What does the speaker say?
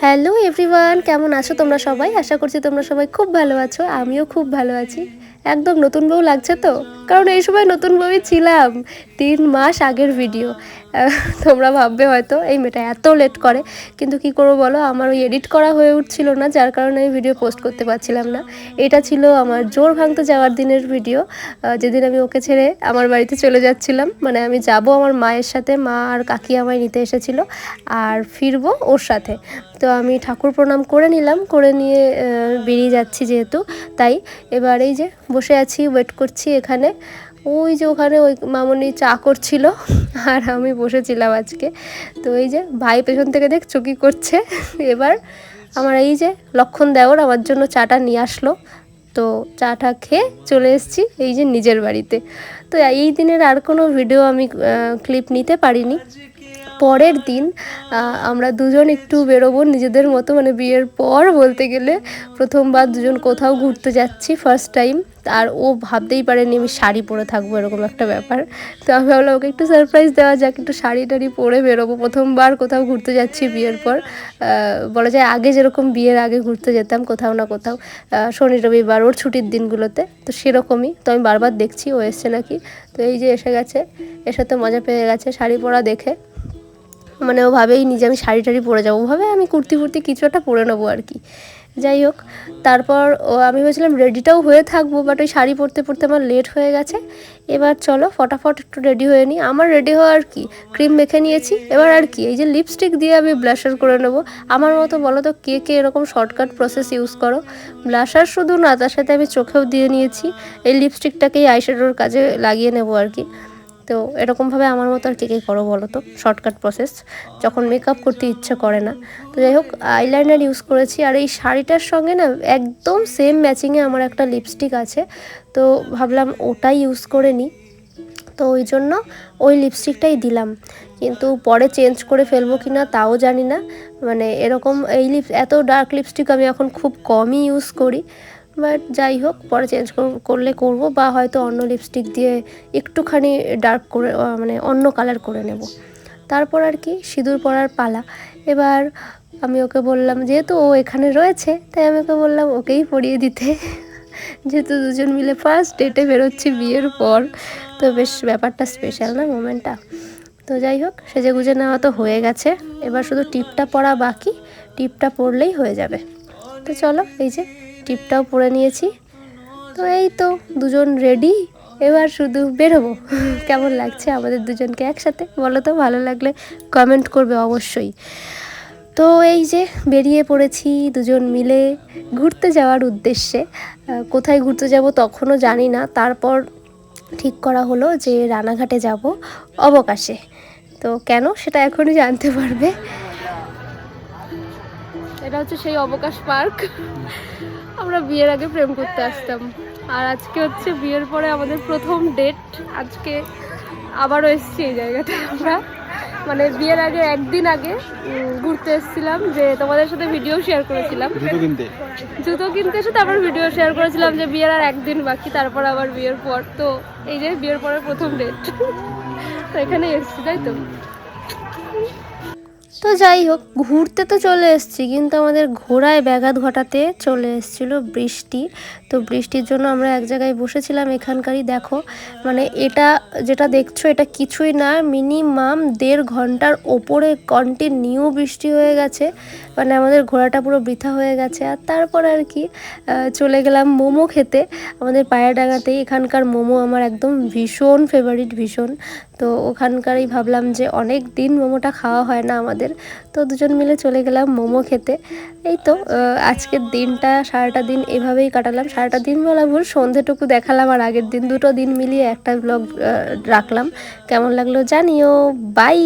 Hello everyone, কেমন আছো তোমরা সবাই? আশা করছি তোমরা সবাই খুব ভালো আছো। আমিও খুব ভালো আছি। একদম নতুন বউ লাগছে তো, কারণ এই সময় নতুন বউই ছিলাম। 3 মাস আগের ভিডিও। তোমরা ভাববে হয়তো এই মেয়েটা এত লেট করে, কিন্তু কি করবো বলো, আমার ওই এডিট করা হয়ে উঠছিল না, যার কারণে আমি ভিডিও পোস্ট করতে পারছিলাম না। এটা ছিল আমার জোর ভাঙতে যাওয়ার দিনের ভিডিও, যেদিন আমি ওকে ছেড়ে আমার বাড়িতে চলে যাচ্ছিলাম। মানে আমি যাব আমার মায়ের সাথে, মা আর কাকি আমায় নিতে এসেছিলো, আর ফিরবো ওর সাথে। তো আমি ঠাকুর প্রণাম করে নিলাম, করে নিয়ে বেরিয়ে যাচ্ছি যেহেতু, তাই এবার এই যে বসে আছি, ওয়েট করছি এখানে। ওই যে ওখানে ওই মামনি চা করছিল আর আমি বসেছিলাম আজকে। তো এই যে ভাই পেছন থেকে দেখছো কী করছে। এবার আমার এই যে লক্ষণ দেওর আমার জন্য চাটা নিয়ে আসলো। তো চাটা খেয়ে চলে এসেছি এই যে নিজের বাড়িতে। তো এই দিনের আর কোনো ভিডিও আমি ক্লিপ নিতে পারিনি। পরের দিন আমরা দুজন একটু বেরোবো নিজেদের মতো, মানে বিয়ের পর বলতে গেলে প্রথমবার দুজন কোথাও ঘুরতে যাচ্ছি, ফার্স্ট টাইম। আর ও ভাবতেই পারেনি আমি শাড়ি পরে থাকবো, এরকম একটা ব্যাপার। তো আমি ভাবলাম ওকে একটু সারপ্রাইজ দেওয়া যাক, একটু শাড়ি টাড়ি পরে বেরোবো, প্রথমবার কোথাও ঘুরতে যাচ্ছি বিয়ের পর। বলা যায় আগে যেরকম বিয়ের আগে ঘুরতে যেতাম কোথাও না কোথাও, শনি রবিবার ওর ছুটির দিনগুলোতে, তো সেরকমই। তো আমি বারবার দেখছি ও এসছে নাকি। তো এই যে এসে গেছে, এসে তো মজা পেয়ে গেছে শাড়ি পরা দেখে। মানে ও ভাবেই নিজে আমি শাড়ি টাড়ি পরে যাবো, ভাবে আমি কুর্তি ফুর্তি কিছু একটা পরে নেবো আর কি। যাই হোক, তারপর আমি ভেবেছিলাম রেডিটাও হয়ে থাকবো, বাট ওই শাড়ি পরতে পরতে আমার লেট হয়ে গেছে। এবার চলো ফটাফট একটু রেডি হয়ে নিই। আমার রেডি হওয়ার কি, ক্রিম মেখে নিয়েছি, এবার আর কি এই যে লিপস্টিক দিয়ে আমি ব্লাশার করে নেবো। আমার মতো বলো তো কে কে এরকম শর্টকাট প্রসেস ইউজ করো? ব্লাশার শুধু না, তার সাথে আমি চোখেও দিয়ে নিয়েছি, এই লিপস্টিকটাকেই আইশ্যাডোর কাজে লাগিয়ে নেবো আর কি। তো এরকমভাবে আমার মতো আর কে কে করো বলো তো শর্টকাট প্রসেস, যখন মেকআপ করতে ইচ্ছে করে না। তো যাই হোক, আইলাইনার ইউজ করেছি, আর এই শাড়িটার সঙ্গে না একদম সেম ম্যাচিংয়ে আমার একটা লিপস্টিক আছে, তো ভাবলাম ওটাই ইউজ করে নিই। তো ওই জন্য ওই লিপস্টিকটাই দিলাম, কিন্তু পরে চেঞ্জ করে ফেলবো কি না তাও জানি না। মানে এরকম এই এত ডার্ক লিপস্টিক আমি এখন খুব কমই ইউজ করি, বাট যাই হোক পরে চেঞ্জ করলে করব, বা হয়তো অন্য লিপস্টিক দিয়ে একটুখানি ডার্ক করে মানে অন্য কালার করে নেব। তারপর আর কি সিঁদুর পরার পালা। এবার আমি ওকে বললাম, যেহেতু ও এখানে রয়েছে তাই আমি ওকে বললাম ওকেই পরিয়ে দিতে। যেহেতু দুজন মিলে ফার্স্ট ডেটে বেরোচ্ছি বিয়ের পর, তো বেশ ব্যাপারটা স্পেশাল না মোমেন্টটা। তো যাই হোক, সেজে গুজে নেওয়া তো হয়ে গেছে, এবার শুধু টিপটা পরা বাকি, টিপটা পরলেই হয়ে যাবে। তো চলো এই যে টিপটাও পরে নিয়েছি। তো এই তো দুজন রেডি, এবার শুধু বেরোবো। কেমন লাগছে আমাদের দুজনকে একসাথে বলো তো? ভালো লাগলে কমেন্ট করবে অবশ্যই। তো এই যে বেরিয়ে পড়েছি দুজন মিলে ঘুরতে যাওয়ার উদ্দেশ্যে। কোথায় ঘুরতে যাব তখনও জানি না, তারপর ঠিক করা হলো যে রানাঘাটে যাব অবকাশে। তো কেন সেটা এখনই জানতে পারবে। এটা হচ্ছে সেই অবকাশ পার্ক, আমরা বিয়ের আগে প্রেম করতে আসতাম, আর আজকে হচ্ছে বিয়ের পরে আমাদের প্রথম ডেট। আজকে আবারও এসেছি এই জায়গাটা আমরা, মানে বিয়ের আগে একদিন আগে ঘুরতে এসেছিলাম, যে তোমাদের সাথে ভিডিও শেয়ার করেছিলাম জুতো কিনতে এসে, তারপর ভিডিও শেয়ার করেছিলাম যে বিয়ের আর একদিন বাকি, তারপর আবার বিয়ের পর। তো এই যে বিয়ের পরের প্রথম ডেট, তো এখানে এসেছি তাই তো। তো যাই হোক, ঘুরতে তো চলে এসেছি, কিন্তু আমাদের ঘোড়ায় ব্যাঘাত ঘটাতে চলে এসেছিলো বৃষ্টি। তো বৃষ্টির জন্য আমরা এক জায়গায় বসেছিলাম এখানকারই, দেখো মানে এটা যেটা দেখছো এটা কিছুই না, মিনিমাম 1.5 ঘন্টার ওপরে কন্টিনিউ বৃষ্টি হয়ে গেছে, মানে আমাদের ঘোড়াটা পুরো বৃথা হয়ে গেছে। আর তারপর আর কি চলে গেলাম মোমো খেতে আমাদের পায়রাডাঙ্গাতেই। এখানকার মোমো আমার একদম ভীষণ ফেভারিট, ভীষণ। তো ওখানকারই ভাবলাম যে অনেক দিন মোমোটা খাওয়া হয় না আমাদের, তো দুজন মিলে চলে গেলাম মোমো খেতে। এই তো আজকের দিনটা সারাটা দিন এভাবেই কাটালাম, সারাটা দিন বলা ভুল, সন্ধেটুকু দেখালাম আর আগের দিন, দুটো দিন মিলিয়ে একটা ব্লগ রাখলাম। কেমন লাগলো জানিও, বাই।